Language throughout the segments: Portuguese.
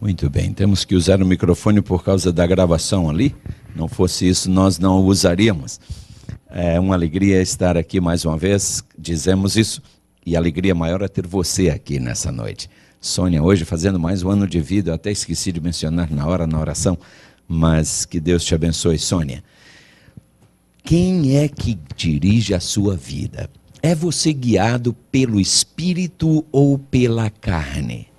Muito bem, temos que usar o microfone por causa da gravação ali. Não fosse isso, nós não o usaríamos. É uma alegria estar aqui mais uma vez, dizemos isso, e a alegria maior é ter você aqui nessa noite. Sônia, hoje fazendo mais um ano de vida, eu até esqueci de mencionar na oração, mas que Deus te abençoe, Sônia. Quem é que dirige a sua vida? É você guiado pelo Espírito ou pela carne?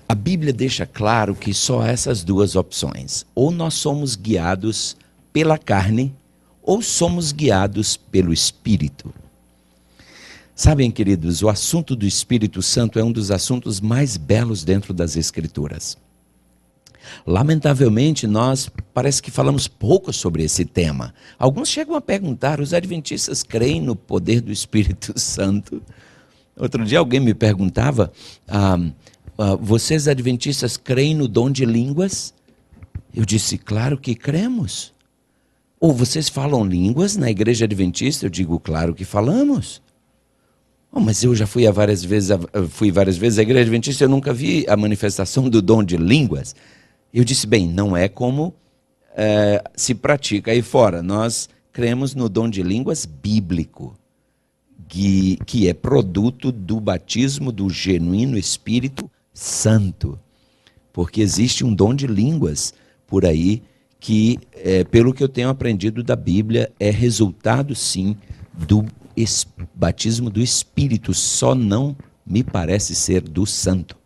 A Bíblia deixa claro que só há essas duas opções. Ou nós somos guiados pela carne, ou somos guiados pelo Espírito. Sabem, queridos, o assunto do Espírito Santo é um dos assuntos mais belos dentro das Escrituras. Lamentavelmente, nós parece que falamos pouco sobre esse tema. Alguns chegam a perguntar, os adventistas creem no poder do Espírito Santo? Outro dia alguém me perguntava, vocês adventistas creem no dom de línguas? Eu disse, claro que cremos. Ou vocês falam línguas na igreja adventista? Eu digo, claro que falamos. Oh, mas eu já fui várias vezes à igreja adventista, eu nunca vi a manifestação do dom de línguas. Eu disse, bem, não é como se pratica aí fora. Nós cremos no dom de línguas bíblico, que é produto do batismo do genuíno Espírito Santo. Porque existe um dom de línguas por aí que, pelo que eu tenho aprendido da Bíblia, é resultado sim do batismo do Espírito, só não me parece ser do Santo.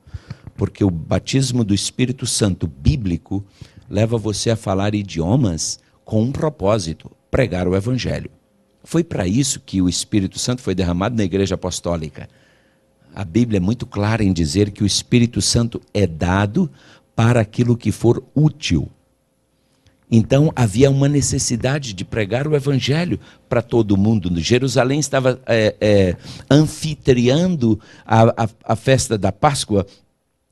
Porque o batismo do Espírito Santo bíblico leva você a falar idiomas com um propósito, pregar o Evangelho. Foi para isso que o Espírito Santo foi derramado na Igreja Apostólica. A Bíblia é muito clara em dizer que o Espírito Santo é dado para aquilo que for útil. Então havia uma necessidade de pregar o Evangelho para todo mundo. Jerusalém estava anfitriando a festa da Páscoa,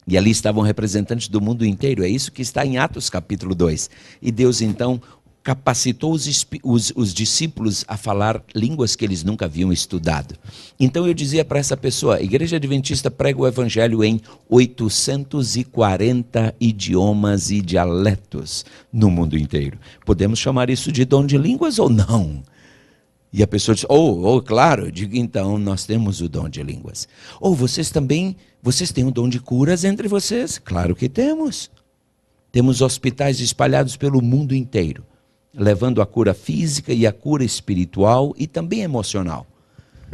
e ali estavam representantes do mundo inteiro. É isso que está em Atos capítulo 2. E Deus então capacitou os discípulos a falar línguas que eles nunca haviam estudado. Então eu dizia para essa pessoa, a Igreja Adventista prega o Evangelho em 840 idiomas e dialetos no mundo inteiro. Podemos chamar isso de dom de línguas ou não? E a pessoa diz, claro, eu digo, então nós temos o dom de línguas. Vocês têm o dom de curas entre vocês? Claro que temos. Temos hospitais espalhados pelo mundo inteiro, levando a cura física e a cura espiritual e também emocional.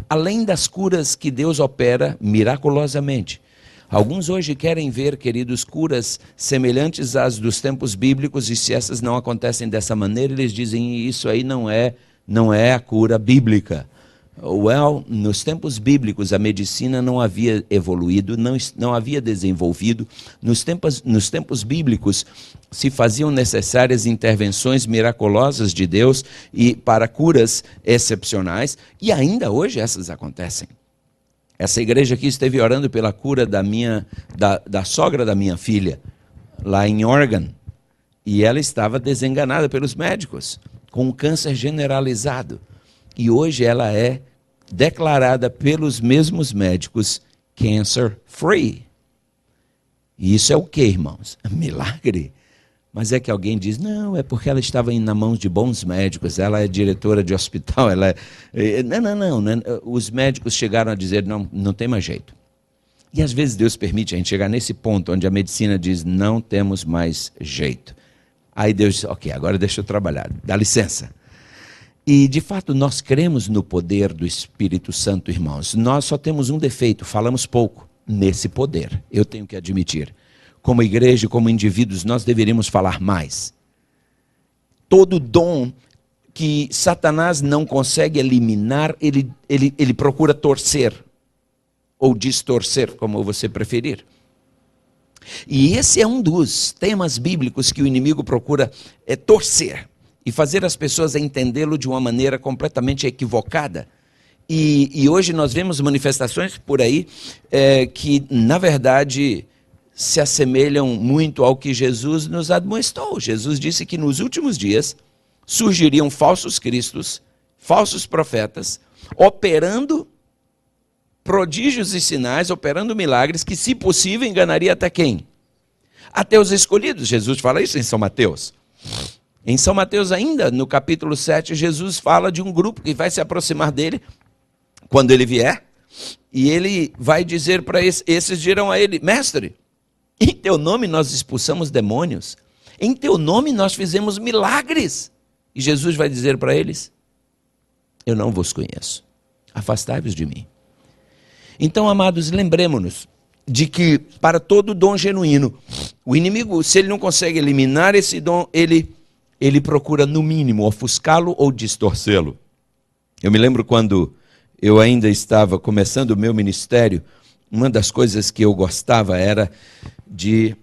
Além das curas que Deus opera miraculosamente. Alguns hoje querem ver, queridos, curas semelhantes às dos tempos bíblicos, e se essas não acontecem dessa maneira, eles dizem, isso aí não é a cura bíblica. Nos tempos bíblicos a medicina não havia evoluído, não havia desenvolvido. Nos tempos bíblicos se faziam necessárias intervenções miraculosas de Deus e para curas excepcionais, e ainda hoje essas acontecem. Essa igreja aqui esteve orando pela cura da sogra da minha filha, lá em Oregon, e ela estava desenganada pelos médicos, com um câncer generalizado. E hoje ela é declarada pelos mesmos médicos cancer free. E isso é o quê, irmãos? Milagre. Mas é que alguém diz, não, é porque ela estava na mão de bons médicos, ela é diretora de hospital, Não. Os médicos chegaram a dizer, não tem mais jeito. E às vezes Deus permite a gente chegar nesse ponto onde a medicina diz, não temos mais jeito. Aí Deus diz, ok, agora deixa eu trabalhar, dá licença. E, de fato, nós cremos no poder do Espírito Santo, irmãos. Nós só temos um defeito, falamos pouco nesse poder, eu tenho que admitir. Como igreja, como indivíduos, nós deveríamos falar mais. Todo dom que Satanás não consegue eliminar, ele procura torcer, ou distorcer, como você preferir. E esse é um dos temas bíblicos que o inimigo procura torcer e fazer as pessoas entendê-lo de uma maneira completamente equivocada. E hoje nós vemos manifestações por aí que, na verdade, se assemelham muito ao que Jesus nos admoestou. Jesus disse que nos últimos dias surgiriam falsos cristos, falsos profetas, operando prodígios e sinais, operando milagres, que, se possível, enganaria até quem? até os escolhidos. Jesus fala isso em São Mateus. Em São Mateus ainda, no capítulo 7, Jesus fala de um grupo que vai se aproximar dele quando ele vier, e ele vai dizer para esses dirão a ele: mestre, em teu nome nós expulsamos demônios, em teu nome nós fizemos milagres. E Jesus vai dizer para eles: eu não vos conheço, afastai-vos de mim. Então, amados, lembremos-nos de que para todo dom genuíno, o inimigo, se ele não consegue eliminar esse dom, ele procura no mínimo ofuscá-lo ou distorcê-lo. Eu me lembro quando eu ainda estava começando o meu ministério, uma das coisas que eu gostava era de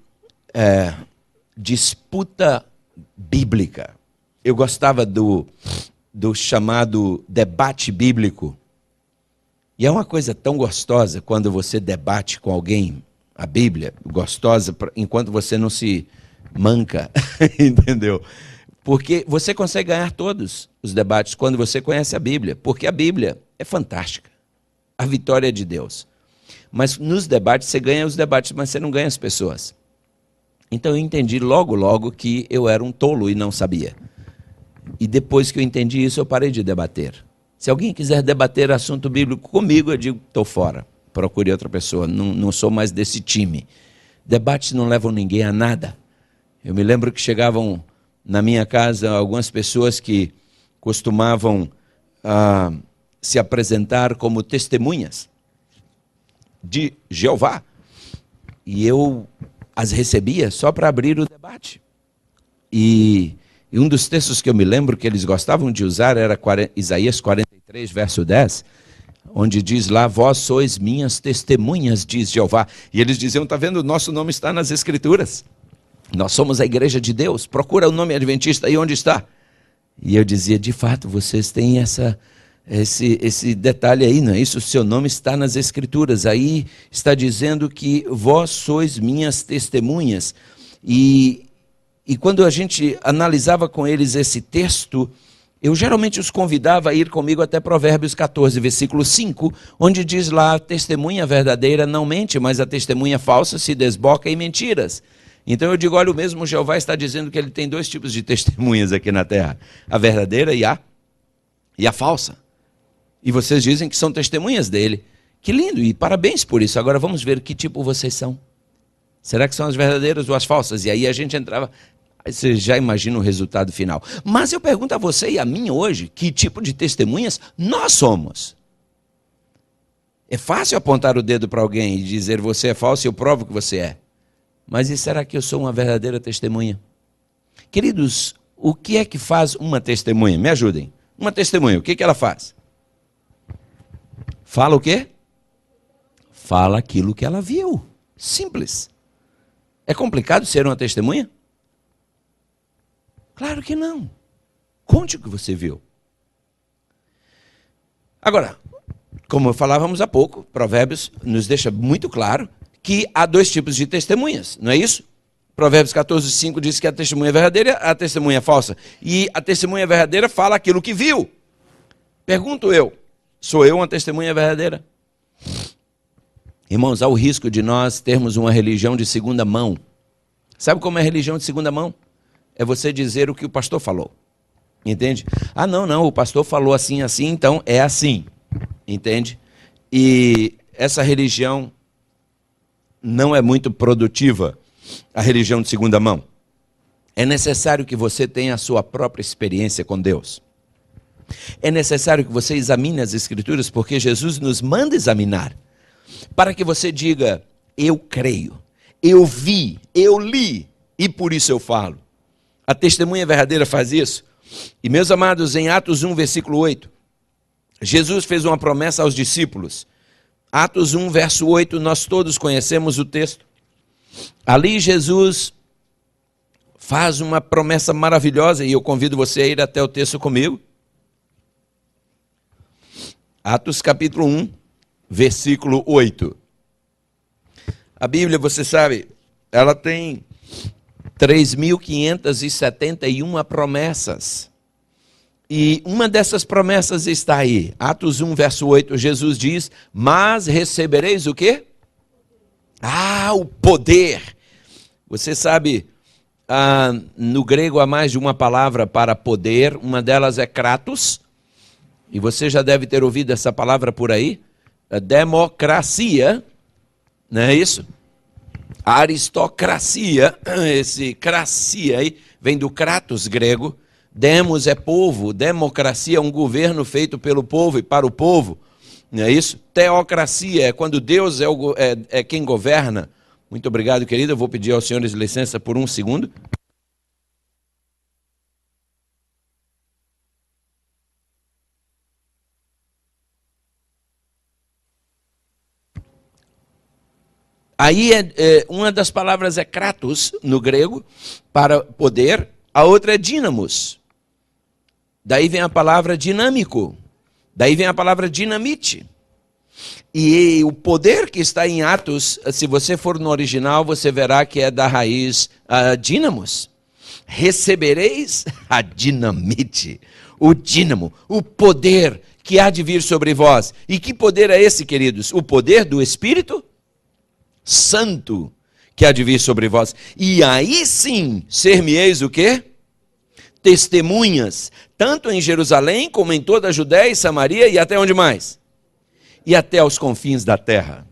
disputa bíblica. Eu gostava do chamado debate bíblico. E é uma coisa tão gostosa quando você debate com alguém a Bíblia, gostosa enquanto você não se manca, entendeu? Porque você consegue ganhar todos os debates quando você conhece a Bíblia, porque a Bíblia é fantástica, a vitória é de Deus. Mas nos debates você ganha os debates, mas você não ganha as pessoas. Então eu entendi logo que eu era um tolo e não sabia. E depois que eu entendi isso, eu parei de debater. Se alguém quiser debater assunto bíblico comigo, eu digo: estou fora, procure outra pessoa, não sou mais desse time. Debates não levam ninguém a nada. Eu me lembro que chegavam na minha casa algumas pessoas que costumavam se apresentar como testemunhas de Jeová. E eu as recebia só para abrir o debate. E um dos textos que eu me lembro que eles gostavam de usar era Isaías 43, verso 10, onde diz lá: vós sois minhas testemunhas, diz Jeová. E eles diziam: está vendo, o nosso nome está nas Escrituras. Nós somos a igreja de Deus, procura o nome adventista aí onde está. E eu dizia: de fato, vocês têm esse detalhe aí, não é isso? O seu nome está nas Escrituras. Aí está dizendo que vós sois minhas testemunhas. E quando a gente analisava com eles esse texto, eu geralmente os convidava a ir comigo até Provérbios 14, versículo 5, onde diz lá: a testemunha verdadeira não mente, mas a testemunha falsa se desboca em mentiras. Então eu digo: olha, o mesmo Jeová está dizendo que ele tem dois tipos de testemunhas aqui na terra, a verdadeira e a falsa. E vocês dizem que são testemunhas dele. Que lindo, e parabéns por isso. Agora vamos ver que tipo vocês são. Será que são as verdadeiras ou as falsas? E aí a gente entrava... Você já imagina o resultado final. Mas eu pergunto a você e a mim hoje, que tipo de testemunhas nós somos? É fácil apontar o dedo para alguém e dizer: você é falso e eu provo que você é. Mas e será que eu sou uma verdadeira testemunha? Queridos, o que é que faz uma testemunha? Me ajudem. Uma testemunha, o que ela faz? Fala o quê? Fala aquilo que ela viu. Simples. É complicado ser uma testemunha? Claro que não. Conte o que você viu. Agora, como falávamos há pouco, Provérbios nos deixa muito claro que há dois tipos de testemunhas, não é isso? Provérbios 14, 5 diz que a testemunha é verdadeira, a testemunha é falsa. E a testemunha verdadeira fala aquilo que viu. Pergunto eu: sou eu uma testemunha verdadeira? Irmãos, há o risco de nós termos uma religião de segunda mão. Sabe como é religião de segunda mão? É você dizer o que o pastor falou. Entende? Ah, não, o pastor falou assim, então é assim. Entende? E essa religião não é muito produtiva, a religião de segunda mão. É necessário que você tenha a sua própria experiência com Deus. É necessário que você examine as Escrituras, porque Jesus nos manda examinar, para que você diga: eu creio, eu vi, eu li, e por isso eu falo. A testemunha verdadeira faz isso. E, meus amados, em Atos 1, versículo 8, Jesus fez uma promessa aos discípulos. Atos 1, verso 8, nós todos conhecemos o texto. Ali Jesus faz uma promessa maravilhosa, e eu convido você a ir até o texto comigo. Atos capítulo 1, versículo 8. A Bíblia, você sabe, ela tem 3.571 promessas. E uma dessas promessas está aí. Atos 1, verso 8, Jesus diz: mas recebereis o quê? O poder. Você sabe, no grego há mais de uma palavra para poder, uma delas é kratos, e você já deve ter ouvido essa palavra por aí, a democracia, não é isso? A aristocracia, esse cracia aí, vem do kratos grego, demos é povo, democracia é um governo feito pelo povo e para o povo, não é isso? Teocracia é quando Deus é quem governa. Muito obrigado, querido. Eu vou pedir aos senhores licença por um segundo. Aí uma das palavras é kratos, no grego, para poder. A outra é dínamos. Daí vem a palavra dinâmico. Daí vem a palavra dinamite. E o poder que está em Atos, se você for no original, você verá que é da raiz dínamos. Recebereis a dinamite, o dínamo, o poder que há de vir sobre vós. E que poder é esse, queridos? O poder do Espírito Santo que há de vir sobre vós. E aí sim, ser-me-eis o quê? Testemunhas, tanto em Jerusalém, como em toda a Judéia e Samaria, e até onde mais? E até aos confins da terra.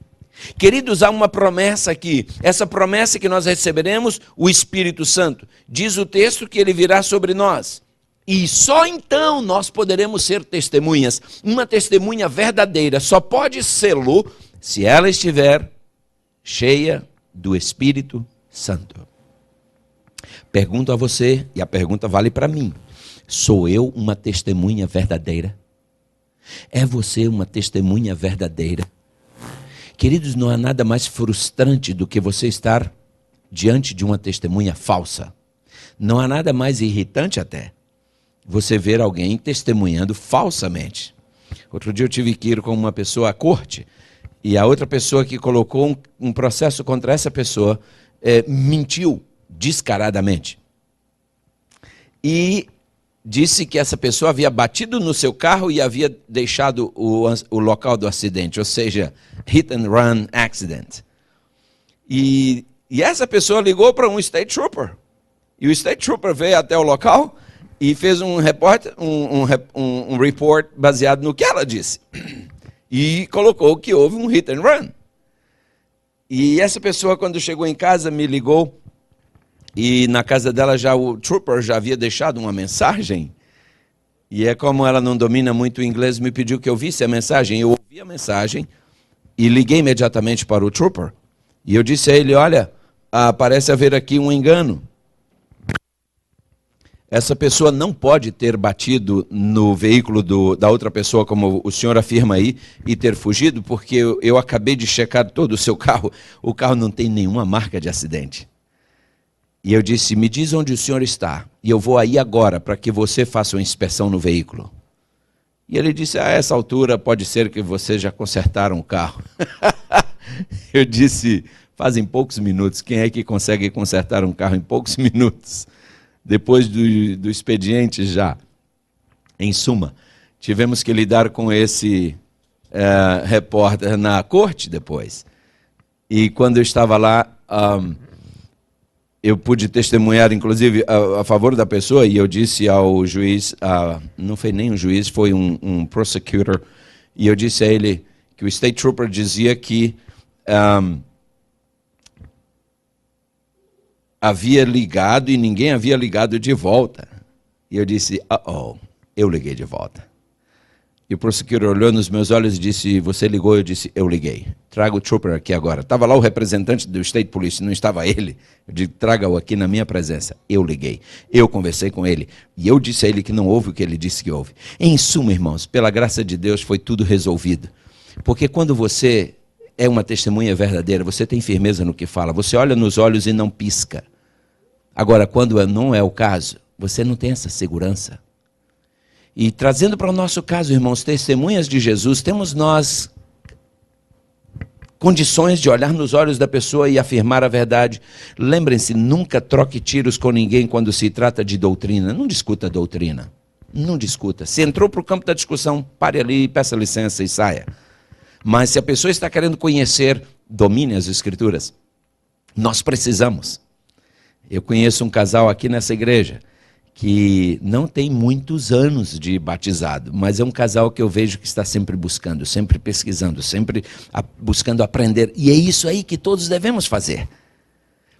Queridos, há uma promessa aqui. Essa promessa que nós receberemos, o Espírito Santo. Diz o texto que ele virá sobre nós. E só então nós poderemos ser testemunhas. Uma testemunha verdadeira só pode sê-lo se ela estiver cheia do Espírito Santo. Pergunto a você, e a pergunta vale para mim. Sou eu uma testemunha verdadeira? É você uma testemunha verdadeira? Queridos, não há nada mais frustrante do que você estar diante de uma testemunha falsa. Não há nada mais irritante até você ver alguém testemunhando falsamente. Outro dia eu tive que ir com uma pessoa à corte, e a outra pessoa que colocou um processo contra essa pessoa mentiu descaradamente. E disse que essa pessoa havia batido no seu carro e havia deixado o local do acidente, ou seja, hit and run accident. E essa pessoa ligou para um state trooper. E o state trooper veio até o local e fez um report baseado no que ela disse. E colocou que houve um hit and run. E essa pessoa, quando chegou em casa, me ligou. E na casa dela o trooper já havia deixado uma mensagem. E como ela não domina muito o inglês, me pediu que eu visse a mensagem. Eu ouvi a mensagem e liguei imediatamente para o trooper. E eu disse a ele, olha, parece haver aqui um engano. Essa pessoa não pode ter batido no veículo da outra pessoa, como o senhor afirma aí, e ter fugido, porque eu acabei de checar todo o seu carro. O carro não tem nenhuma marca de acidente. E eu disse, me diz onde o senhor está, e eu vou aí agora para que você faça uma inspeção no veículo. E ele disse, a essa altura pode ser que vocês já consertaram o carro. Eu disse, fazem poucos minutos, quem é que consegue consertar um carro em poucos minutos? Depois do expediente já. Em suma, tivemos que lidar com esse repórter na corte depois. E quando eu estava lá, eu pude testemunhar, inclusive, a favor da pessoa, e eu disse ao juiz, não foi nem um juiz, foi um prosecutor, e eu disse a ele que o state trooper dizia que havia ligado e ninguém havia ligado de volta. E eu disse, eu liguei de volta. E o prosecutor olhou nos meus olhos e disse, você ligou? Eu disse, eu liguei. Traga o trooper aqui agora. Estava lá o representante do State Police, não estava ele. Eu disse, traga-o aqui na minha presença. Eu liguei. Eu conversei com ele. E eu disse a ele que não houve o que ele disse que houve. Em suma, irmãos, pela graça de Deus foi tudo resolvido. Porque quando você é uma testemunha verdadeira, você tem firmeza no que fala. Você olha nos olhos e não pisca. Agora, quando não é o caso, você não tem essa segurança. E trazendo para o nosso caso, irmãos, testemunhas de Jesus, temos nós condições de olhar nos olhos da pessoa e afirmar a verdade. Lembrem-se, nunca troque tiros com ninguém quando se trata de doutrina. Não discuta a doutrina. Não discuta. Se entrou para o campo da discussão, pare ali, peça licença e saia. Mas se a pessoa está querendo conhecer, domine as Escrituras. Nós precisamos. Eu conheço um casal aqui nessa igreja que não tem muitos anos de batizado, mas é um casal que eu vejo que está sempre buscando, sempre pesquisando, sempre buscando aprender. E é isso aí que todos devemos fazer.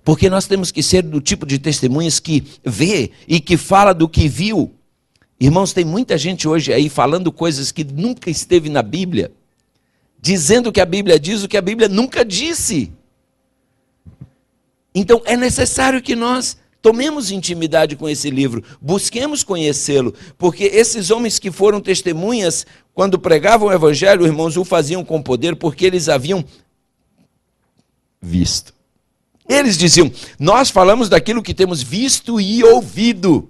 Porque nós temos que ser do tipo de testemunhas que vê e que fala do que viu. Irmãos, tem muita gente hoje aí falando coisas que nunca esteve na Bíblia, dizendo que a Bíblia diz o que a Bíblia nunca disse. Então é necessário que nós tomemos intimidade com esse livro, busquemos conhecê-lo, porque esses homens que foram testemunhas, quando pregavam o Evangelho, irmãos, o faziam com poder, porque eles haviam visto. Eles diziam, nós falamos daquilo que temos visto e ouvido.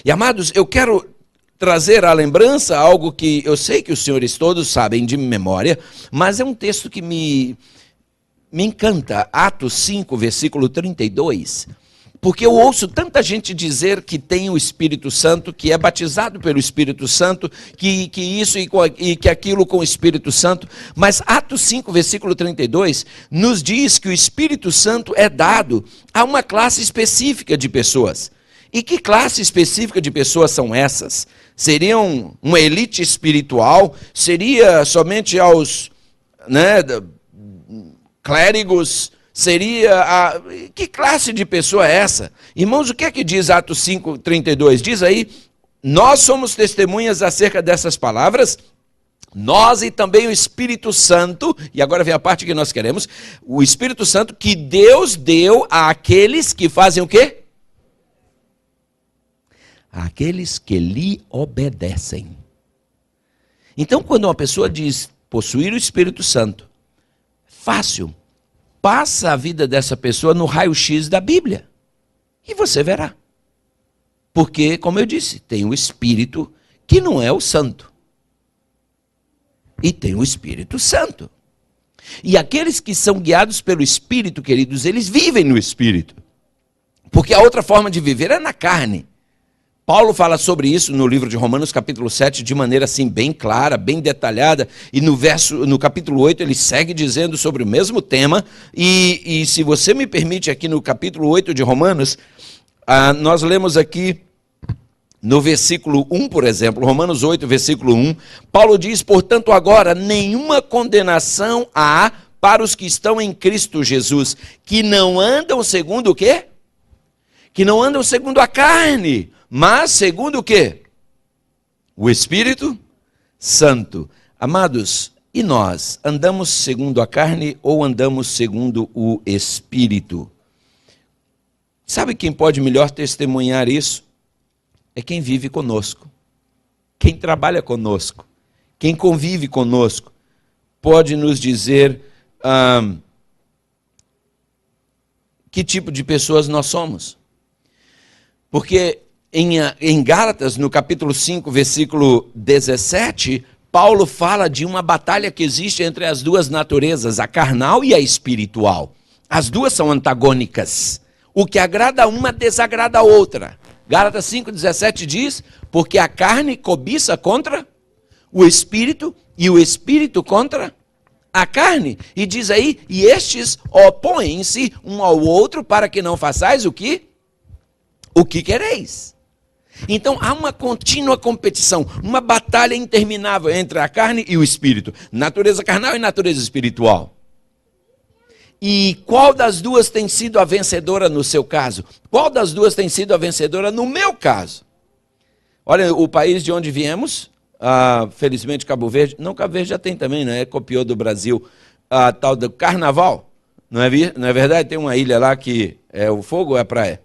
E amados, eu quero trazer à lembrança algo que eu sei que os senhores todos sabem de memória, mas é um texto que me encanta, Atos 5, versículo 32, porque eu ouço tanta gente dizer que tem o Espírito Santo, que é batizado pelo Espírito Santo, que isso e que aquilo com o Espírito Santo, mas Atos 5, versículo 32, nos diz que o Espírito Santo é dado a uma classe específica de pessoas. E que classe específica de pessoas são essas? Seriam uma elite espiritual? Seria somente aos clérigos? Seria que classe de pessoa é essa? Irmãos, o que é que diz Atos 5:32? Diz aí, nós somos testemunhas acerca dessas palavras, nós e também o Espírito Santo, e agora vem a parte que nós queremos, o Espírito Santo que Deus deu àqueles que fazem o quê? Àqueles que lhe obedecem. Então, quando uma pessoa diz possuir o Espírito Santo, fácil, passa a vida dessa pessoa no raio-x da Bíblia. E você verá. Porque, como eu disse, tem o Espírito que não é o Santo. E tem o Espírito Santo. E aqueles que são guiados pelo Espírito, queridos, eles vivem no Espírito. Porque a outra forma de viver é na carne. Paulo fala sobre isso no livro de Romanos, capítulo 7, de maneira assim bem clara, bem detalhada, e no capítulo 8 ele segue dizendo sobre o mesmo tema, e se você me permite aqui no capítulo 8 de Romanos, nós lemos aqui no versículo 1, por exemplo, Romanos 8, versículo 1, Paulo diz, portanto agora nenhuma condenação há para os que estão em Cristo Jesus, que não andam segundo o quê? Que não andam segundo a carne, mas segundo o quê? O Espírito Santo. Amados, e nós? Andamos segundo a carne ou andamos segundo o Espírito? Sabe quem pode melhor testemunhar isso? É quem vive conosco. Quem trabalha conosco. Quem convive conosco. Pode nos dizer que tipo de pessoas nós somos. Porque em Gálatas, no capítulo 5, versículo 17, Paulo fala de uma batalha que existe entre as duas naturezas, a carnal e a espiritual. As duas são antagônicas. O que agrada a uma desagrada a outra. Gálatas 5,17 diz, porque a carne cobiça contra o espírito e o espírito contra a carne. E diz aí, e estes opõem-se um ao outro para que não façais o que quereis. Então há uma contínua competição, uma batalha interminável entre a carne e o espírito, natureza carnal e natureza espiritual. E qual das duas tem sido a vencedora no seu caso? Qual das duas tem sido a vencedora no meu caso? Olha, o país de onde viemos, felizmente Cabo Verde, não, Cabo Verde já tem também, né? Copiou do Brasil, a tal do Carnaval, não é verdade? Tem uma ilha lá que é o fogo ou é a praia?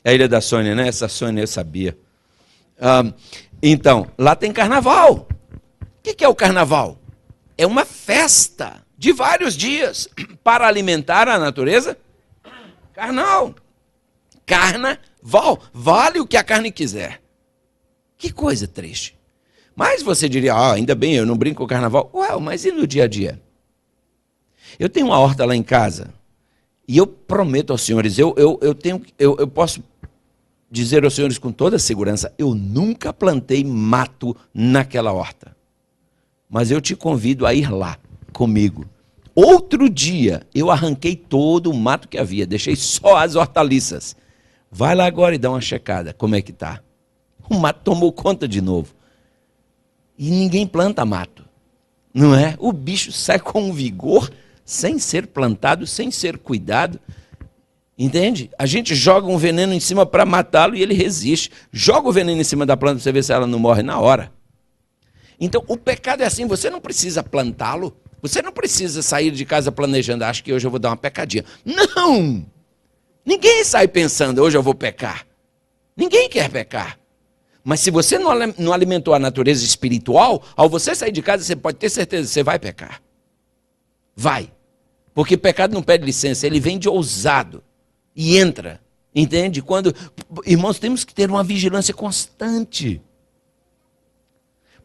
É a Ilha da Sônia, né? Essa Sônia eu sabia. Então, lá tem carnaval. O que é o carnaval? É uma festa de vários dias para alimentar a natureza carnal. Carnaval. Vale o que a carne quiser. Que coisa triste. Mas você diria, ainda bem, eu não brinco com o carnaval. Ué, mas e no dia a dia? Eu tenho uma horta lá em casa. E eu prometo aos senhores, eu posso dizer aos senhores com toda segurança, eu nunca plantei mato naquela horta. Mas eu te convido a ir lá comigo. Outro dia, eu arranquei todo o mato que havia, deixei só as hortaliças. Vai lá agora e dá uma checada, como é que tá? O mato tomou conta de novo. E ninguém planta mato, não é? O bicho sai com vigor, sem ser plantado, sem ser cuidado. Entende? A gente joga um veneno em cima para matá-lo e ele resiste. Joga o veneno em cima da planta para você ver se ela não morre na hora. Então, o pecado é assim, você não precisa plantá-lo, você não precisa sair de casa planejando, acho que hoje eu vou dar uma pecadinha. Não! Ninguém sai pensando, hoje eu vou pecar. Ninguém quer pecar. Mas se você não alimentou a natureza espiritual, ao você sair de casa, você pode ter certeza que você vai pecar. Vai. Porque pecado não pede licença, ele vem de ousado e entra. Entende? Irmãos, temos que ter uma vigilância constante.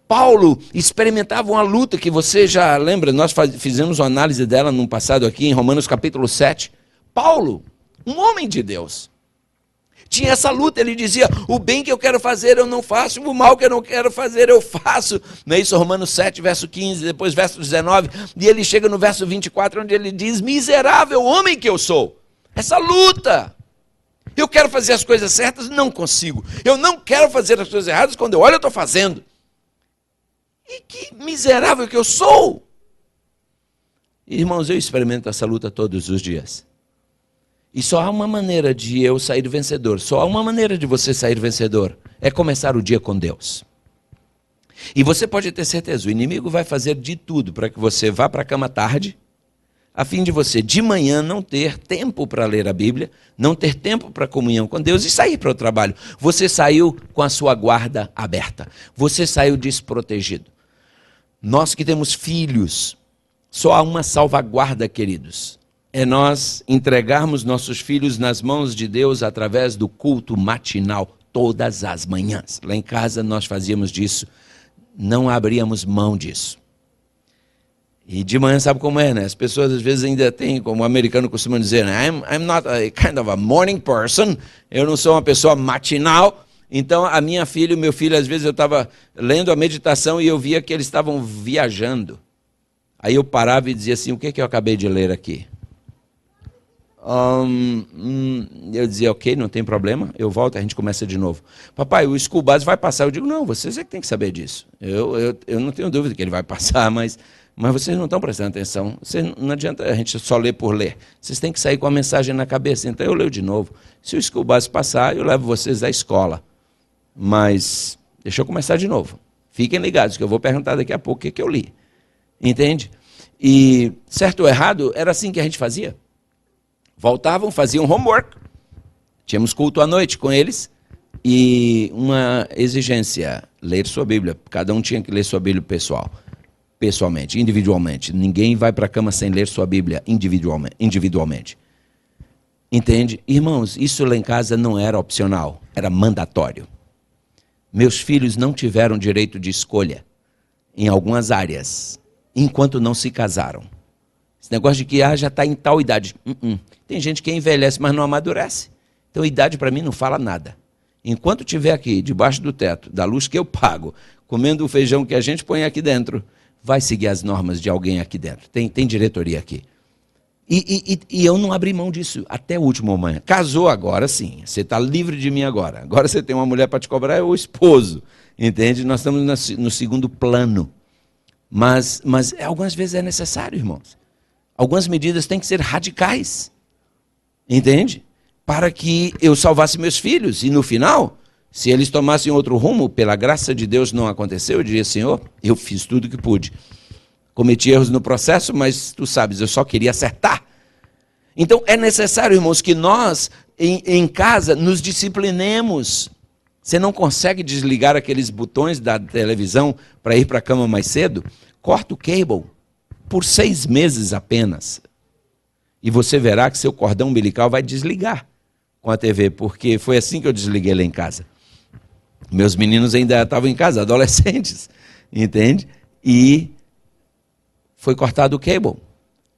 Paulo experimentava uma luta que você já lembra, nós fizemos uma análise dela no passado aqui, em Romanos capítulo 7. Paulo, um homem de Deus, tinha essa luta, ele dizia, o bem que eu quero fazer eu não faço, o mal que eu não quero fazer eu faço. Não é isso? Romanos 7, verso 15, depois verso 19, e ele chega no verso 24, onde ele diz, miserável homem que eu sou. Essa luta. Eu quero fazer as coisas certas, não consigo. Eu não quero fazer as coisas erradas, quando eu olho eu estou fazendo. E que miserável que eu sou! Irmãos, eu experimento essa luta todos os dias. E só há uma maneira de eu sair vencedor, só há uma maneira de você sair vencedor, é começar o dia com Deus. E você pode ter certeza, o inimigo vai fazer de tudo para que você vá para a cama tarde, a fim de você de manhã não ter tempo para ler a Bíblia, não ter tempo para comunhão com Deus e sair para o trabalho. Você saiu com a sua guarda aberta, você saiu desprotegido. Nós que temos filhos, só há uma salvaguarda, queridos. É nós entregarmos nossos filhos nas mãos de Deus através do culto matinal, todas as manhãs. Lá em casa nós fazíamos disso, não abríamos mão disso. E de manhã sabe como é, né? As pessoas às vezes ainda têm, como o americano costuma dizer, né? I'm not a kind of a morning person, eu não sou uma pessoa matinal. Então, a minha filha e o meu filho, às vezes eu estava lendo a meditação e eu via que eles estavam viajando. Aí eu parava e dizia assim, o que é que eu acabei de ler aqui? Eu dizia, ok, não tem problema, eu volto, a gente começa de novo. Papai, o school bus vai passar. Eu digo, não, vocês é que tem que saber disso. Eu não tenho dúvida que ele vai passar, mas vocês não estão prestando atenção. Não adianta a gente só ler por ler. Vocês têm que sair com a mensagem na cabeça. Então eu leio de novo. Se o school bus passar, eu levo vocês à escola. Mas deixa eu começar de novo. Fiquem ligados, que eu vou perguntar daqui a pouco o que eu li. Entende? E, certo ou errado, era assim que a gente fazia. Voltavam, faziam homework. Tínhamos culto à noite com eles. E uma exigência, ler sua Bíblia. Cada um tinha que ler sua Bíblia pessoalmente, individualmente. Ninguém vai para a cama sem ler sua Bíblia individualmente. Entende? Irmãos, isso lá em casa não era opcional, era mandatório. Meus filhos não tiveram direito de escolha em algumas áreas, enquanto não se casaram. Esse negócio de que já está em tal idade. Tem gente que envelhece, mas não amadurece. Então, idade para mim não fala nada. Enquanto estiver aqui, debaixo do teto, da luz que eu pago, comendo o feijão que a gente põe aqui dentro, vai seguir as normas de alguém aqui dentro. Tem diretoria aqui. E eu não abri mão disso até o último momento. Casou agora, sim. Você está livre de mim agora. Agora você tem uma mulher para te cobrar, é o esposo. Entende? Nós estamos no segundo plano. Mas algumas vezes é necessário, irmãos. Algumas medidas têm que ser radicais. Entende? Para que eu salvasse meus filhos. E no final, se eles tomassem outro rumo, pela graça de Deus não aconteceu, eu diria, Senhor, eu fiz tudo o que pude. Cometi erros no processo, mas tu sabes, eu só queria acertar. Então é necessário, irmãos, que nós, em casa, nos disciplinemos. Você não consegue desligar aqueles botões da televisão para ir para a cama mais cedo? Corta o cable por 6 meses apenas. E você verá que seu cordão umbilical vai desligar com a TV, porque foi assim que eu desliguei lá em casa. Meus meninos ainda estavam em casa, adolescentes, entende? E foi cortado o cable.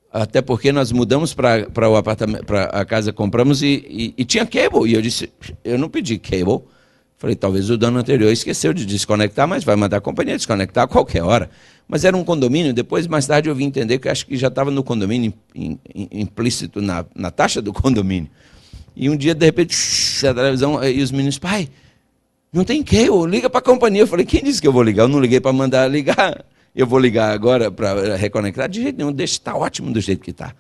Até porque nós mudamos para o apartamento, para a casa que compramos e tinha cable. E eu disse, eu não pedi cable. Falei, talvez o dono anterior esqueceu de desconectar, mas vai mandar a companhia desconectar a qualquer hora. Mas era um condomínio, depois, mais tarde, eu vim entender que acho que já estava no condomínio, implícito na taxa do condomínio. E um dia, de repente, a televisão, e os meninos, pai, não tem cable, liga para a companhia. Eu falei, quem disse que eu vou ligar? Eu não liguei para mandar ligar. Eu vou ligar agora para reconectar? De jeito nenhum, deixa, está ótimo do jeito que está.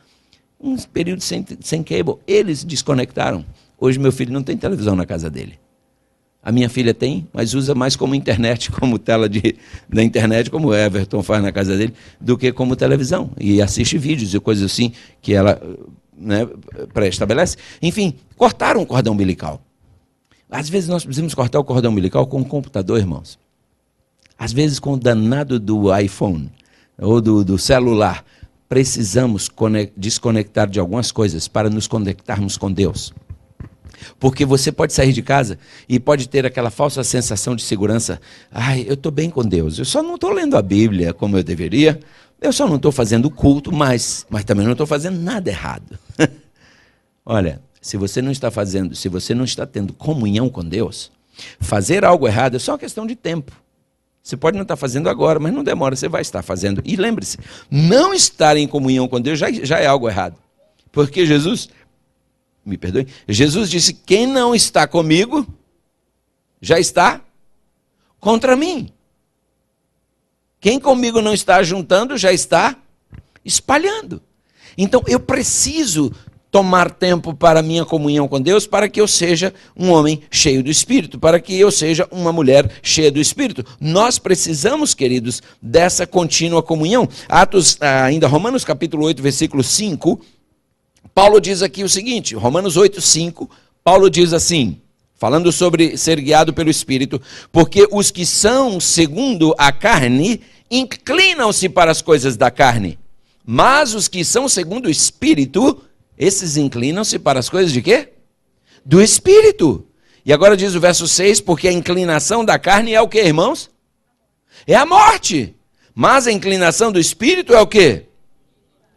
Um período sem cable, eles desconectaram. Hoje meu filho não tem televisão na casa dele. A minha filha tem, mas usa mais como internet, como tela da internet, como o Everton faz na casa dele, do que como televisão. E assiste vídeos e coisas assim que ela, né, pré-estabelece. Enfim, cortaram o cordão umbilical. Às vezes nós precisamos cortar o cordão umbilical com o computador, irmãos. Às vezes com o danado do iPhone ou do celular. Precisamos desconectar de algumas coisas para nos conectarmos com Deus. Porque você pode sair de casa e pode ter aquela falsa sensação de segurança. Ai, eu estou bem com Deus, eu só não estou lendo a Bíblia como eu deveria, eu só não estou fazendo culto, mas também não estou fazendo nada errado. Olha, se você não está tendo comunhão com Deus, fazer algo errado é só uma questão de tempo. Você pode não estar fazendo agora, mas não demora, você vai estar fazendo. E lembre-se, não estar em comunhão com Deus já é algo errado. Porque Jesus disse, quem não está comigo, já está contra mim. Quem comigo não está juntando, já está espalhando. Então, eu preciso tomar tempo para a minha comunhão com Deus, para que eu seja um homem cheio do Espírito, para que eu seja uma mulher cheia do Espírito. Nós precisamos, queridos, dessa contínua comunhão. Romanos capítulo 8, versículo 5, Paulo diz aqui o seguinte, Romanos 8, 5, Paulo diz assim, falando sobre ser guiado pelo Espírito, porque os que são segundo a carne, inclinam-se para as coisas da carne, mas os que são segundo o Espírito, esses inclinam-se para as coisas de quê? Do Espírito. E agora diz o verso 6, porque a inclinação da carne é o quê, irmãos? É a morte. Mas a inclinação do Espírito é o quê?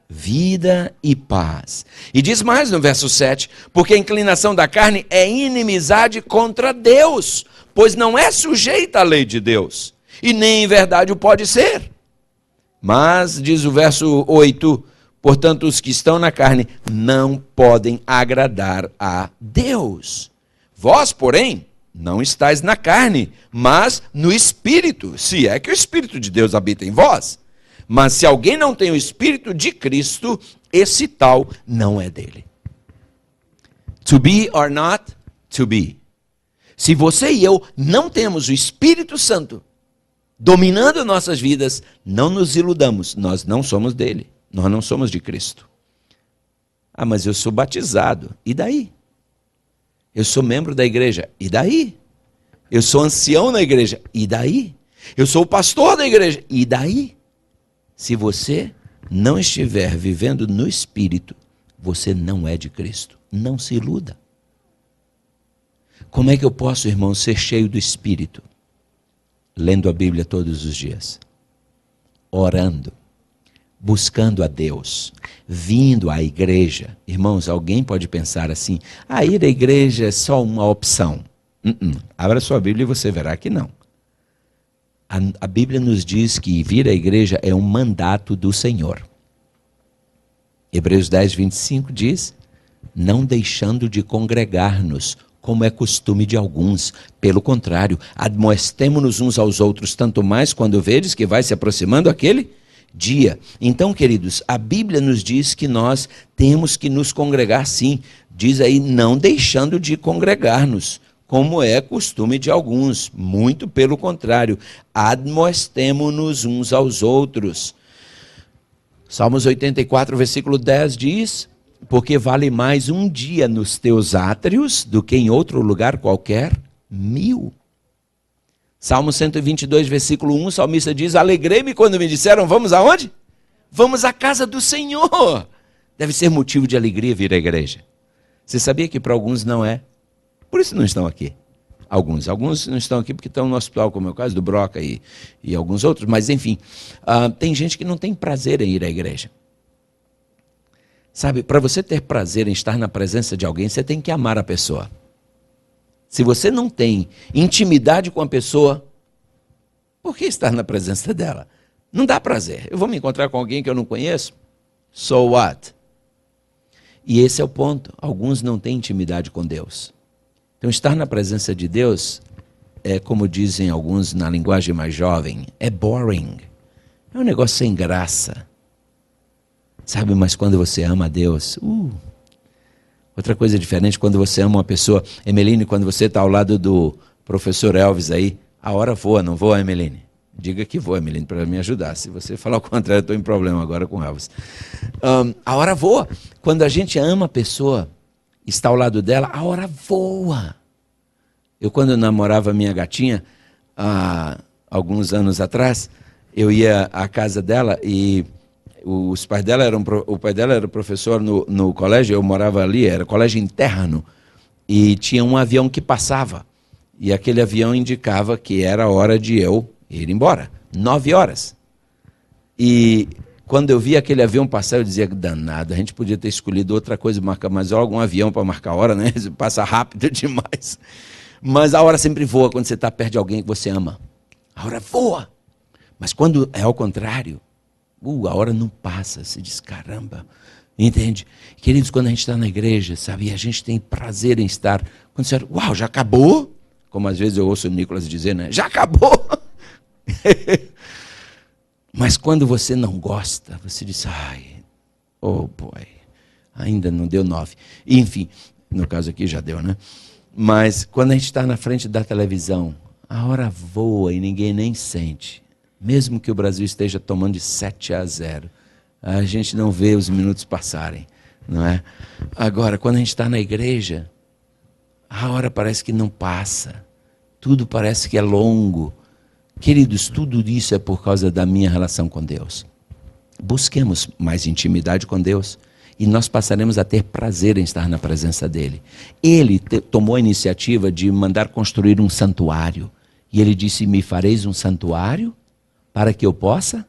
Vida e paz. E diz mais no verso 7, porque a inclinação da carne é inimizade contra Deus, pois não é sujeita à lei de Deus, e nem em verdade o pode ser. Mas, diz o verso 8, portanto, os que estão na carne não podem agradar a Deus. Vós, porém, não estáis na carne, mas no Espírito, se é que o Espírito de Deus habita em vós. Mas se alguém não tem o Espírito de Cristo, esse tal não é dele. To be or not to be. Se você e eu não temos o Espírito Santo dominando nossas vidas, não nos iludamos, nós não somos dele, nós não somos de Cristo. Ah, mas eu sou batizado, e daí? Eu sou membro da igreja, e daí? Eu sou ancião na igreja, e daí? Eu sou o pastor da igreja, e daí? Se você não estiver vivendo no Espírito, você não é de Cristo. Não se iluda. Como é que eu posso, irmão, ser cheio do Espírito? Lendo a Bíblia todos os dias. Orando. Buscando a Deus. Vindo à igreja. Irmãos, alguém pode pensar assim, ir à igreja é só uma opção. Abra sua Bíblia e você verá que não. A Bíblia nos diz que vir à igreja é um mandato do Senhor. Hebreus 10, 25 diz, não deixando de congregar-nos, como é costume de alguns. Pelo contrário, admoestemo-nos uns aos outros, tanto mais quando vedes que vai se aproximando aquele dia. Então, queridos, a Bíblia nos diz que nós temos que nos congregar sim. Diz aí, não deixando de congregar-nos, como é costume de alguns, muito pelo contrário, admoestemo-nos uns aos outros. Salmos 84, versículo 10 diz, porque vale mais um dia nos teus átrios do que em outro lugar qualquer 1000. Salmo 122, versículo 1, o salmista diz, alegrei-me quando me disseram, vamos aonde? Vamos à casa do Senhor. Deve ser motivo de alegria vir à igreja. Você sabia que para alguns não é? Por isso não estão aqui. Alguns não estão aqui porque estão no hospital, como é o caso do Broca e alguns outros. Mas, enfim, tem gente que não tem prazer em ir à igreja. Sabe, para você ter prazer em estar na presença de alguém, você tem que amar a pessoa. Se você não tem intimidade com a pessoa, por que estar na presença dela? Não dá prazer. Eu vou me encontrar com alguém que eu não conheço? So what? E esse é o ponto. Alguns não têm intimidade com Deus. Então, estar na presença de Deus é, como dizem alguns na linguagem mais jovem, é boring. É um negócio sem graça. Sabe, mas quando você ama a Deus... Outra coisa diferente, quando você ama uma pessoa... Emeline, quando você está ao lado do professor Elvis aí, a hora voa, não voa, Emeline? Diga que voa, Emeline, para me ajudar. Se você falar o contrário, eu estou em problema agora com o Elvis. A hora voa. Quando a gente ama a pessoa, está ao lado dela, a hora voa. Eu, quando namorava minha gatinha, há alguns anos atrás, eu ia à casa dela e os pais dela o pai dela era professor no colégio, eu morava ali, era colégio interno, e tinha um avião que passava. E aquele avião indicava que era hora de eu ir embora. 9 horas. E quando eu via aquele avião passar, eu dizia, danado, a gente podia ter escolhido outra coisa, marcar mais algum avião para marcar a hora, né? Passa rápido demais. Mas a hora sempre voa quando você está perto de alguém que você ama. A hora voa. Mas quando é ao contrário, a hora não passa, você diz, caramba. Entende? Queridos, quando a gente está na igreja, sabe, e a gente tem prazer em estar, quando você fala, uau, já acabou? Como às vezes eu ouço o Nicolas dizer, né? Já acabou? Mas quando você não gosta, você diz, ai, oh boy, ainda não deu 9. Enfim, no caso aqui já deu, né? Mas quando a gente está na frente da televisão, a hora voa e ninguém nem sente. Mesmo que o Brasil esteja tomando de 7-0, a gente não vê os minutos passarem, não é? Agora, quando a gente está na igreja, a hora parece que não passa. Tudo parece que é longo. Queridos, tudo isso é por causa da minha relação com Deus. Busquemos mais intimidade com Deus e nós passaremos a ter prazer em estar na presença dEle. Ele tomou a iniciativa de mandar construir um santuário. E ele disse, me fareis um santuário para que eu possa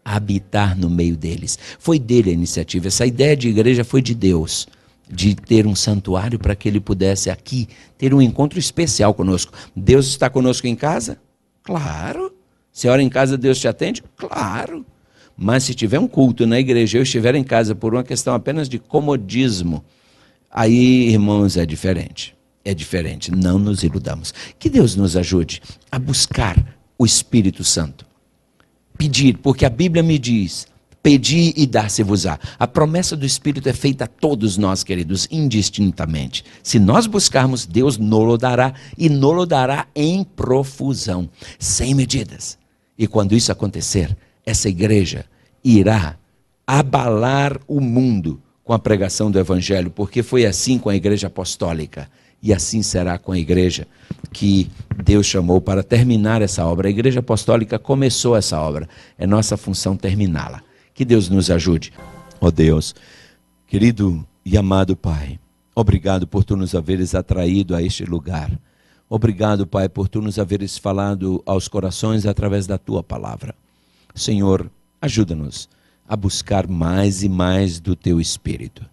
habitar no meio deles. Foi dele a iniciativa. Essa ideia de igreja foi de Deus, de ter um santuário para que ele pudesse aqui ter um encontro especial conosco. Deus está conosco em casa? Claro. Se ora em casa, Deus te atende? Claro. Mas se tiver um culto na igreja, eu estiver em casa por uma questão apenas de comodismo, aí, irmãos, é diferente. É diferente. Não nos iludamos. Que Deus nos ajude a buscar o Espírito Santo. Pedir, porque a Bíblia me diz, pedi e dar-se-vos-á. A promessa do Espírito é feita a todos nós, queridos, indistintamente. Se nós buscarmos, Deus nos dará, e nos dará em profusão, sem medidas. E quando isso acontecer, essa igreja irá abalar o mundo com a pregação do Evangelho, porque foi assim com a igreja apostólica. E assim será com a igreja que Deus chamou para terminar essa obra. A igreja apostólica começou essa obra. É nossa função terminá-la. Que Deus nos ajude. Ó Deus, querido e amado Pai, obrigado por Tu nos haveres atraído a este lugar. Obrigado, Pai, por Tu nos haveres falado aos corações através da Tua palavra. Senhor, ajuda-nos a buscar mais e mais do Teu Espírito.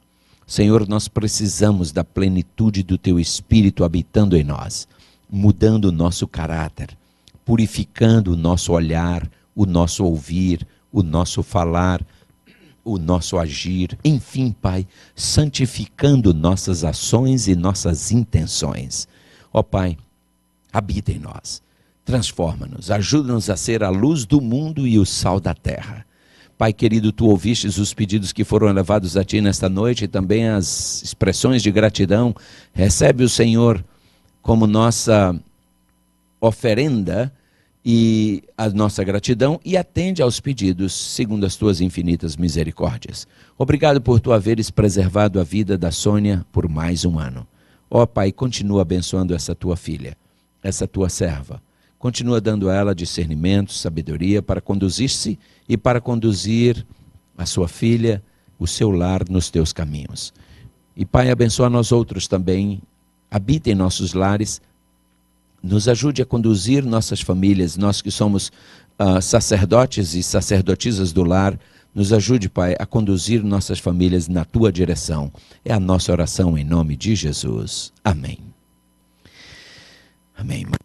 Senhor, nós precisamos da plenitude do Teu Espírito habitando em nós, mudando o nosso caráter, purificando o nosso olhar, o nosso ouvir, o nosso falar, o nosso agir, enfim, Pai, santificando nossas ações e nossas intenções. Ó Pai, habita em nós, transforma-nos, ajuda-nos a ser a luz do mundo e o sal da terra. Pai querido, Tu ouvistes os pedidos que foram levados a Ti nesta noite e também as expressões de gratidão. Recebe o Senhor como nossa oferenda e a nossa gratidão e atende aos pedidos segundo as Tuas infinitas misericórdias. Obrigado por Tu haveres preservado a vida da Sônia por mais um ano. Ó Pai, continua abençoando essa Tua filha, essa Tua serva. Continua dando a ela discernimento, sabedoria para conduzir-se e para conduzir a sua filha, o seu lar nos Teus caminhos. E Pai, abençoa nós outros também, habita em nossos lares, nos ajude a conduzir nossas famílias, nós que somos sacerdotes e sacerdotisas do lar, nos ajude, Pai, a conduzir nossas famílias na Tua direção. É a nossa oração em nome de Jesus. Amém. Amém, irmão.